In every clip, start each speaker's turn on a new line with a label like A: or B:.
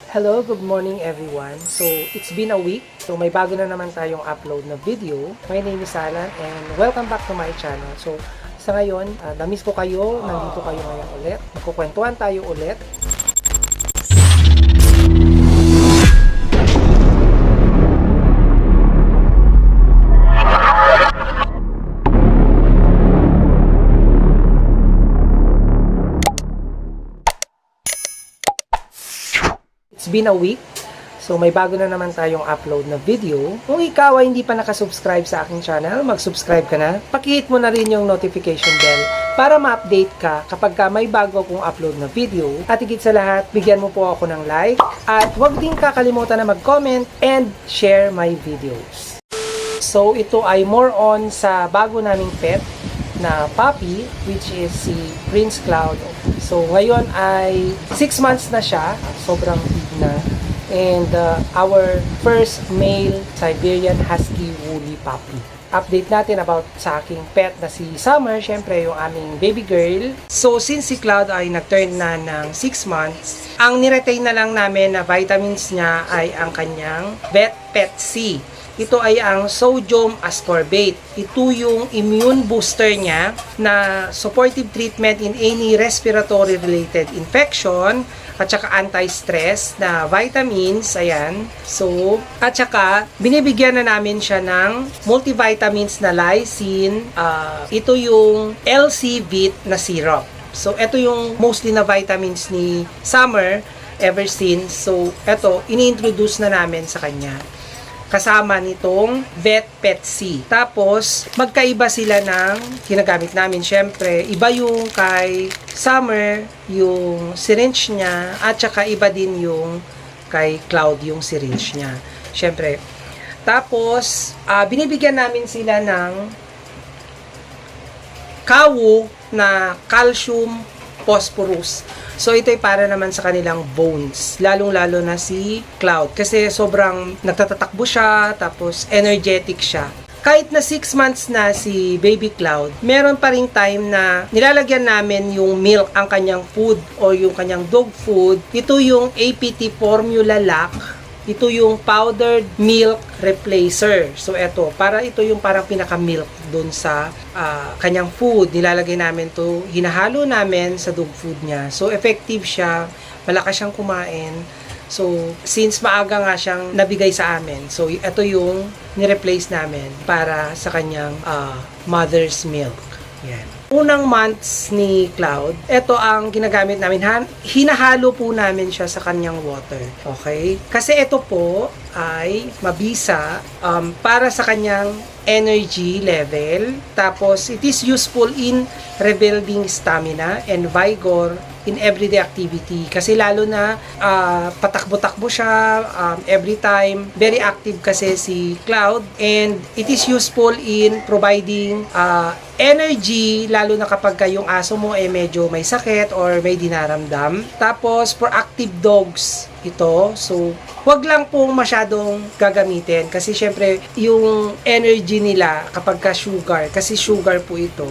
A: Hello, good morning everyone. So, it's been a week. So, may bago na naman tayong upload na video. My name is Alan and welcome back to my channel. So, sa ngayon, na-miss ko kayo. Nandito kayo ngayon ulit. Magkukwentuhan tayo ulit. It's been a week. So, may bago na naman tayong upload na video. Kung ikaw ay hindi pa nakasubscribe sa aking channel, mag-subscribe ka na. Pakihit mo na rin yung notification bell para ma-update ka kapag may bago akong upload na video. At higit sa lahat, bigyan mo po ako ng like. At huwag din kakalimutan na mag-comment and share my videos. So, ito ay more on sa bago naming pet na puppy, which is si Prince Cloud. So, ngayon ay 6 months na siya. Sobrang big na. And our first male Siberian Husky Woolly Puppy. Update natin about sa aking pet na si Summer, syempre yung aming baby girl. So, since si Cloud ay nag-turn na ng 6 months, ang niretain na lang namin na vitamins niya ay ang kanyang Vet Pet C. Ito ay ang sodium ascorbate. Ito yung immune booster niya na supportive treatment in any respiratory related infection at saka anti-stress na vitamins, ayan. So, at saka binibigyan na namin siya ng multivitamins na lysine. Ito yung LC-Vit na syrup. So, ito yung mostly na vitamins ni Summer ever since. So, ito, ini-introduce na namin sa kanya kasama nitong Vet Pet C. Tapos, magkaiba sila ng ginagamit namin. Syempre, iba yung kay Summer, yung syringe niya, at saka iba din yung kay Cloud, yung syringe niya. Syempre. Tapos, binibigyan namin sila ng kawu na calcium phosphorus. So, ito ay para naman sa kanilang bones. Lalong-lalo na si Cloud. Kasi sobrang nagtatatakbo siya, tapos energetic siya. Kahit na 6 months na si Baby Cloud, meron pa ring time na nilalagyan namin yung milk, ang kanyang food, o yung kanyang dog food. Ito yung APT Formula Lock. Ito yung powdered milk replacer. So, ito, ito yung parang pinaka-milk dun sa kanyang food. Nilalagay namin to, hinahalo namin sa dog food niya. So, effective siya, malakas siyang kumain. So, since maaga nga siyang nabigay sa amin, so, ito yung nireplace namin para sa kanyang mother's milk. Yan. Unang months ni Cloud, ito ang ginagamit namin. Hinahalo po namin siya sa kanyang water. Okay? Kasi ito po ay mabisa para sa kanyang energy level. Tapos, it is useful in rebuilding stamina and vigor in everyday activity. Kasi lalo na patakbo-takbo siya every time. Very active kasi si Cloud. And it is useful in providing energy, lalo na kapag yung aso mo ay medyo may sakit or may dinaramdam. Tapos, for active dogs, ito. So, wag lang pong masyadong gagamitin kasi syempre yung energy nila kapag ka sugar, kasi sugar po ito,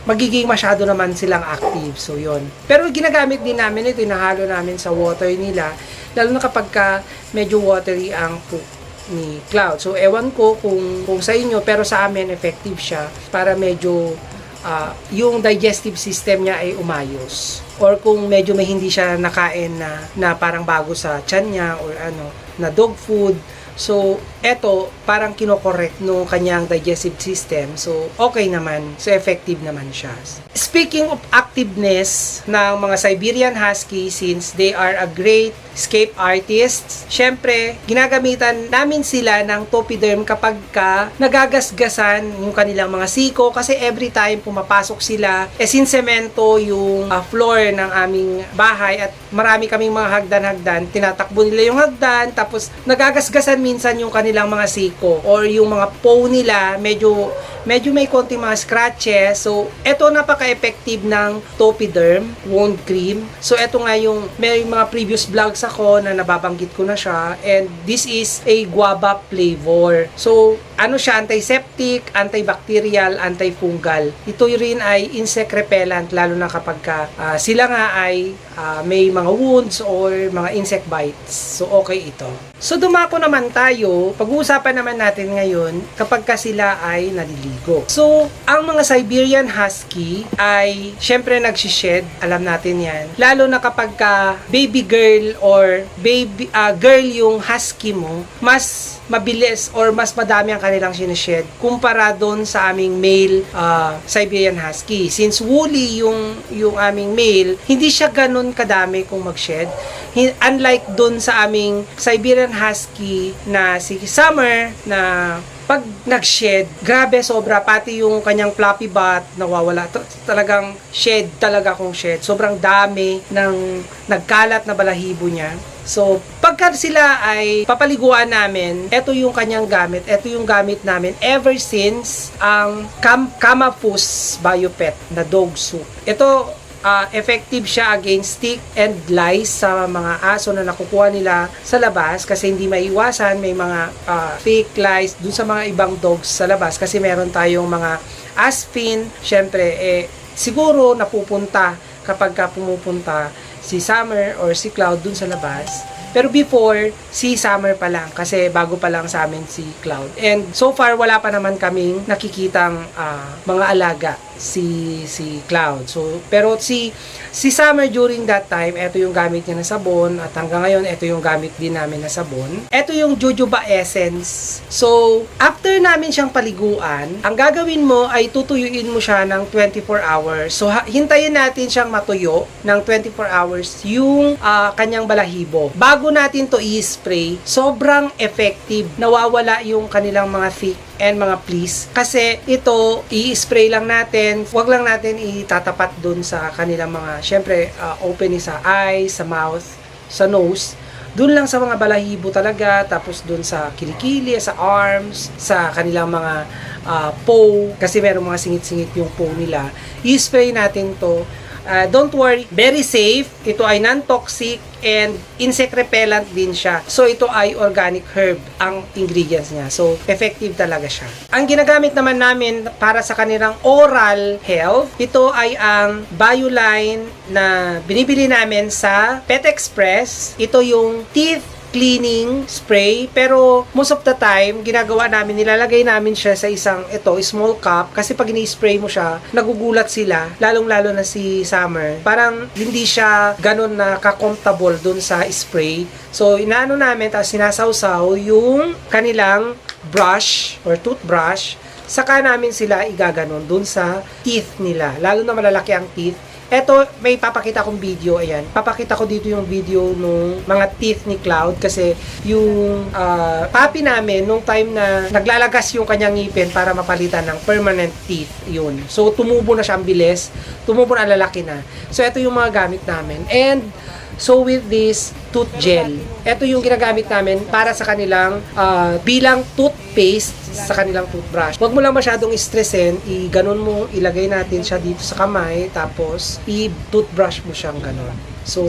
A: magiging masyado naman silang active. So, yon. Pero ginagamit din namin ito, inahalo namin sa water nila, lalo na kapag ka medyo watery ang poop ni Cloud. So, ewan ko kung sa inyo, pero sa amin effective siya para medyo yung digestive system niya ay umayos. Or kung medyo may hindi siya nakain na parang bago sa tiyan niya or na dog food. So, eto, parang kinokorrect nung kanyang digestive system. So, okay naman. So, effective naman siya. Speaking of activeness ng mga Siberian Husky, since they are a great escape artists, syempre, ginagamitan namin sila ng Topiderm kapag nagagasgasan yung kanilang mga siko. Kasi every time pumapasok sila, sinsemento yung floor ng aming bahay at marami kaming mga hagdan-hagdan. Tinatakbo nila yung hagdan, tapos nagagasgasan minsan yung kanilang mga siko or yung mga paw nila, medyo medyo may konting mga scratches. So, ito napaka-effective ng Topiderm Wound Cream. So, ito nga yung may mga previous vlogs ako na nababanggit ko na siya. And this is a guava flavor. So, ano siya, antiseptic, antibacterial, antifungal. Ito rin ay insect repellent, lalo na kapag sila nga ay may mga wounds or mga insect bites. So, okay ito. So, dumako naman tayo. Pag-uusapan naman natin ngayon kapag sila ay naliligo. So, ang mga Siberian Husky ay syempre nagsished. Alam natin yan. Lalo na kapag baby girl or baby girl yung husky mo, mas mabilis or mas madami ang kanilang sineshed kumpara doon sa aming male Siberian Husky. Since woolly yung aming male, hindi siya ganun kadami kung mag-shed. Unlike doon sa aming Siberian Husky na si Summer na pag nag-shed, grabe sobra, pati yung kanyang fluffy butt nawawala. Talagang shed talaga kung shed. Sobrang dami ng nagkalat na balahibo niya. So, pagka sila ay papaliguan namin, ito yung kanyang gamit. Ito yung gamit namin ever since ang Kamafus Biopet na dog soup. Ito, effective siya against tick and lice sa mga aso na nakukuha nila sa labas kasi hindi maiwasan may mga tick, lice dun sa mga ibang dogs sa labas kasi meron tayong mga aspin. Syempre, siguro napupunta kapag pumupunta si Summer or si Cloud dun sa labas. Pero before, si Summer pa lang kasi bago pa lang sa amin si Cloud. And so far, wala pa naman kaming nakikitang mga alaga si Cloud. So, pero si Summer during that time, ito yung gamit niya na sabon at hanggang ngayon, ito yung gamit din namin na sabon. Ito yung Jojoba Essence. So, after namin siyang paliguan, ang gagawin mo ay tutuyuin mo siya ng 24 hours. So, hintayin natin siyang matuyo ng 24 hours yung kanyang balahibo. Bago natin to i-spray, sobrang effective. Nawawala yung kanilang mga thick and mga fleas. Kasi ito, i-spray lang natin. Huwag lang natin itatapat dun sa kanilang mga, syempre, open sa eyes, sa mouth, sa nose. Dun lang sa mga balahibo talaga. Tapos dun sa kilikili, sa arms, sa kanilang mga paw. Kasi meron mga singit-singit yung paw nila. I-spray natin to. Don't worry, very safe. Ito ay non-toxic and insect repellent din siya. So, ito ay organic herb ang ingredients niya. So, effective talaga siya. Ang ginagamit naman namin para sa kanilang oral health, ito ay ang Bioline na binibili namin sa Pet Express. Ito yung teeth cleaning spray, pero most of the time ginagawa namin, nilalagay namin siya sa isang small cup kasi pag ini-spray mo siya, nagugulat sila, lalong-lalo na si Summer. Parang hindi siya ganun na ka-comfortable dun sa spray. So inaano namin, tapos sinasawsaw yung kanilang brush or toothbrush, saka namin sila igaganon dun sa teeth nila, lalo na malalaki ang teeth. Eto, may papakita kong video, ayan. Papakita ko dito yung video nung mga teeth ni Cloud kasi yung puppy namin, nung time na naglalagas yung kanyang ngipin para mapalitan ng permanent teeth, yun. So, tumubo na siya ang bilis. Tumubo na, lalaki na. So, ito yung mga gamit namin. And, so with this tooth gel, ito yung ginagamit namin para sa kanilang bilang toothpaste sa kanilang toothbrush. Huwag mo lang masyadong stressin, ganun mo, ilagay natin siya dito sa kamay, tapos i-toothbrush mo siyang ganun. So,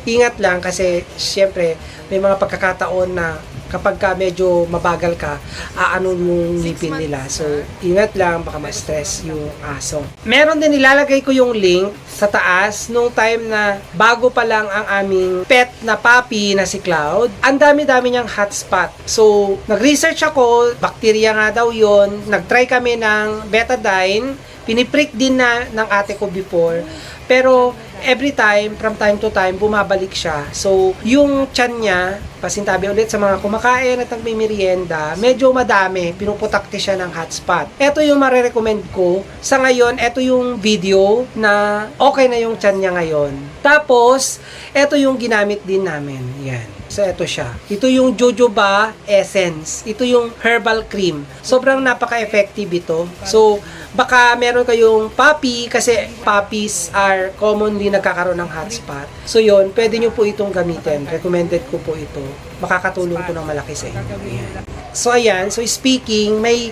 A: ingat lang kasi syempre may mga pagkakataon na kapag medyo mabagal ka, aano yung ngipin nila. So, ingat lang, baka ma-stress yung aso. Meron din, nilalagay ko yung link sa taas nung time na bago pa lang ang aming pet na puppy na si Cloud. Ang dami-dami niyang hotspot. So, nag-research ako, bacteria nga daw yon. Nag-try kami ng betadine. Piniprick din na ng ate ko before. Pero, every time, from time to time, bumabalik siya. So, yung tiyan niya, pasintabi ulit sa mga kumakain at nagmimerienda, medyo madami, pinuputakti siya ng hotspot. Ito yung marirecommend ko. Sa ngayon, ito yung video na okay na yung tiyan niya ngayon. Tapos, ito yung ginamit din namin. Yan. So, ito siya. Ito yung Jojoba Essence. Ito yung herbal cream. Sobrang napaka-effective ito. So, baka meron kayong puppy kasi puppies are commonly nagkakaroon ng hotspot. So, yun, pwede nyo po itong gamitin. Recommended ko po ito. Makakatulong po ng malaki sa inyo. Ayan. So ayan, so speaking, may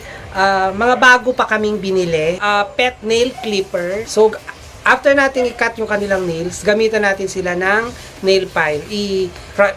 A: mga bago pa kaming binili. Pet nail clipper. So after natin i-cut yung kanilang nails, gamitan natin sila ng nail file.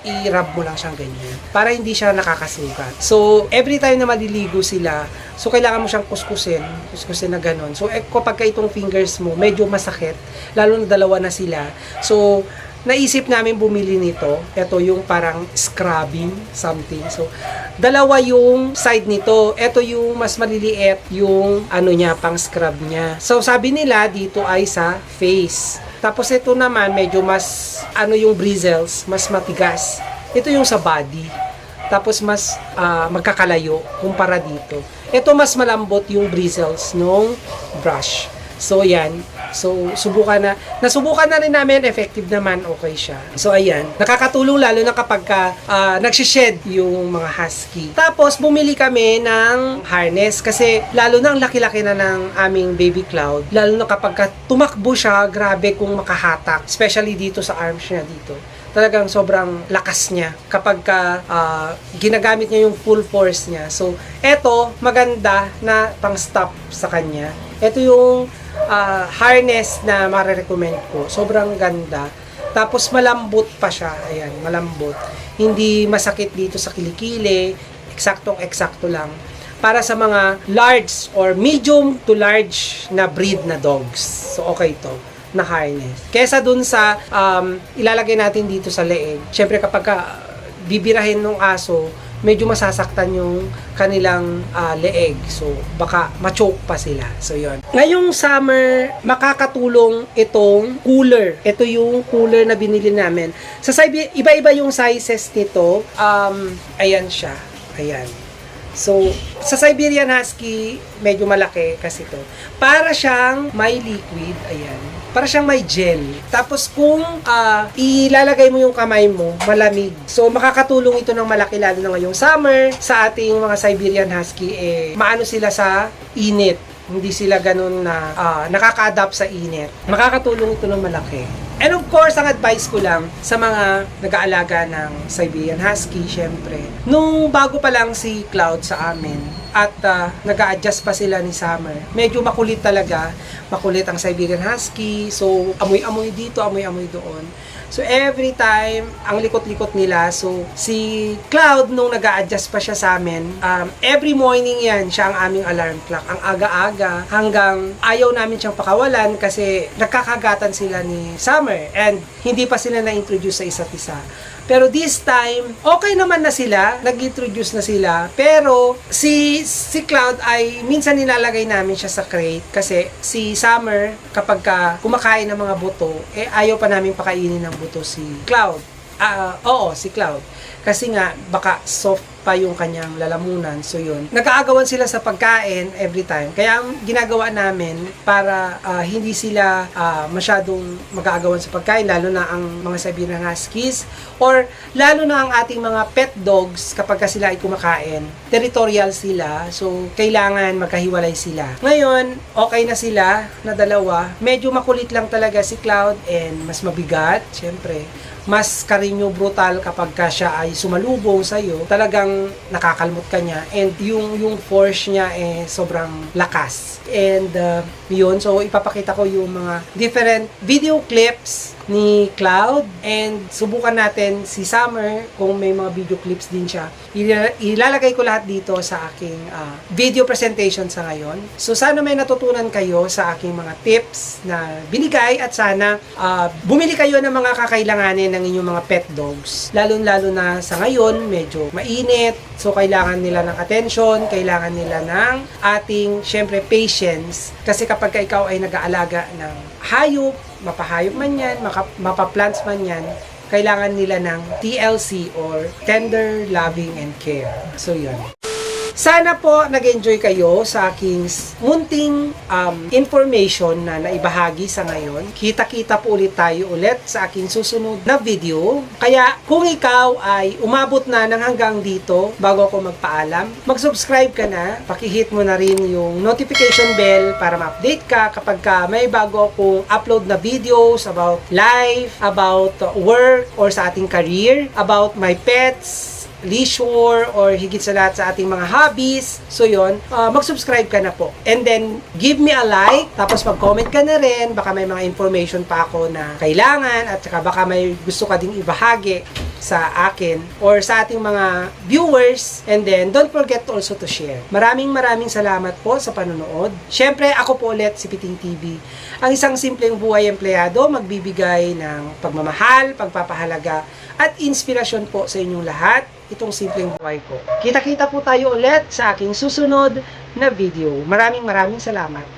A: I-rub mo lang siyang ganyan para hindi siya nakakasugat. So, every time na maliligo sila, so kailangan mo siyang kuskusin na ganun. So, kapag itong fingers mo, medyo masakit, lalo na dalawa na sila. So, naisip namin bumili nito. Ito yung parang scrubbing something. So, dalawa yung side nito. Ito yung mas maliliit yung ano niya, pang scrub niya. So, sabi nila dito ay sa face. Tapos ito naman medyo mas ano yung bristles, mas matigas. Ito yung sa body. Tapos mas magkakalayo kumpara dito. Ito mas malambot yung bristles nung brush. So, yan. So, nasubukan na rin namin, effective naman, okay siya. So, ayan. Nakakatulong lalo na kapag nagsished yung mga husky. Tapos, bumili kami ng harness kasi lalo na ang laki-laki na ng aming baby Cloud. Lalo na kapag tumakbo siya, grabe kung makahatak. Especially dito sa arms niya dito. Talagang sobrang lakas niya kapag ginagamit niya yung full force niya. So, eto, maganda na pang-stop sa kanya. Ito yung harness na marirecommend ko. Sobrang ganda. Tapos malambot pa siya. Ayan, malambot. Hindi masakit dito sa kilikili. Eksaktong-eksakto lang. Para sa mga large or medium to large na breed na dogs. So, okay to na harness. Kesa dun sa ilalagay natin dito sa leeg. Siyempre kapag bibirahin ng aso, medyo masasaktan yung kanilang leeg. So, baka ma-choke pa sila. So, yun. Ngayong summer, makakatulong itong cooler. Ito yung cooler na binili namin. Sa iba-iba yung sizes nito. Ayan siya. Ayan. So, sa Siberian Husky, medyo malaki kasi to. Para siyang may liquid. Ayan. Para siyang may gel. Tapos kung ilalagay mo yung kamay mo, malamig. So makakatulong ito ng malaki lalo na ngayong summer sa ating mga Siberian Husky, maano sila sa init. Hindi sila ganun na nakaka-adapt sa init. Makakatulong ito ng malaki. And of course, ang advice ko lang sa mga nag-aalaga ng Siberian Husky, syempre, nung bago pa lang si Cloud sa amin at nag-a-adjust pa sila ni Summer, medyo makulit talaga. Makulit ang Siberian Husky. So, amoy-amoy dito, amoy-amoy doon. So, every time, ang likot-likot nila. So, si Cloud, nung nag-a-adjust pa siya sa amin, every morning yan, siya ang aming alarm clock. Ang aga-aga, hanggang ayaw namin siyang pakawalan kasi nagkakagatan sila ni Summer and hindi pa sila na-introduce sa isa't isa. Pero this time, okay naman na sila, nag-introduce na sila, pero si Cloud ay minsan nilalagay namin siya sa crate kasi si Summer, kapag kumakain ng mga buto, ayaw pa namin pakainin ng buto si Cloud. Oo, si Cloud. Kasi nga, baka soft pa yung kanyang lalamunan. So, yun. Nagkaagawan sila sa pagkain every time. Kaya, ang ginagawa namin para hindi sila masyadong mag-aagawan sa pagkain, lalo na ang mga Siberian Huskies, or lalo na ang ating mga pet dogs, kapag sila ay kumakain, territorial sila. So, kailangan magkahiwalay sila. Ngayon, okay na sila na dalawa. Medyo makulit lang talaga si Cloud and mas mabigat, syempre. Mas karinyo brutal kapag siya ay sumalubong sa iyo, talagang nakakalmot ka niya and yung force niya sobrang lakas. And yun, so ipapakita ko yung mga different video clips ni Cloud and subukan natin si Summer kung may mga video clips din siya. Ilalagay ko lahat dito sa aking video presentation sa ngayon. So sana may natutunan kayo sa aking mga tips na binigay at sana bumili kayo ng mga kakailanganin ng inyong mga pet dogs. Lalo-lalo na sa ngayon, medyo mainit. So kailangan nila ng attention, kailangan nila ng ating syempre patience. Kasi kapag ikaw ay nag-aalaga ng hayop, mapahayop man yan, mapaplants man yan, kailangan nila ng TLC or Tender Loving and Care. So yun. Sana po nag-enjoy kayo sa aking munting information na naibahagi sa ngayon. Kita-kita po ulit tayo ulit sa aking susunod na video. Kaya kung ikaw ay umabot na ng hanggang dito bago ako magpaalam, mag-subscribe ka na, pakihit mo na rin yung notification bell para ma-update ka kapag may bago akong upload na videos about life, about work or sa ating career, about my pets, leisure or higit sa lahat sa ating mga hobbies. So yun, mag-subscribe ka na po. And then, give me a like, tapos mag-comment ka na rin. Baka may mga information pa ako na kailangan at saka baka may gusto ka ding ibahagi sa akin or sa ating mga viewers. And then, don't forget also to share. Maraming salamat po sa panonood. Siyempre, ako po ulit si Piting TV. Ang isang simpleng buhay empleyado, magbibigay ng pagmamahal, pagpapahalaga, at inspirasyon po sa inyong lahat, itong simpleng buhay ko. Kita-kita po tayo ulit sa aking susunod na video. Maraming salamat.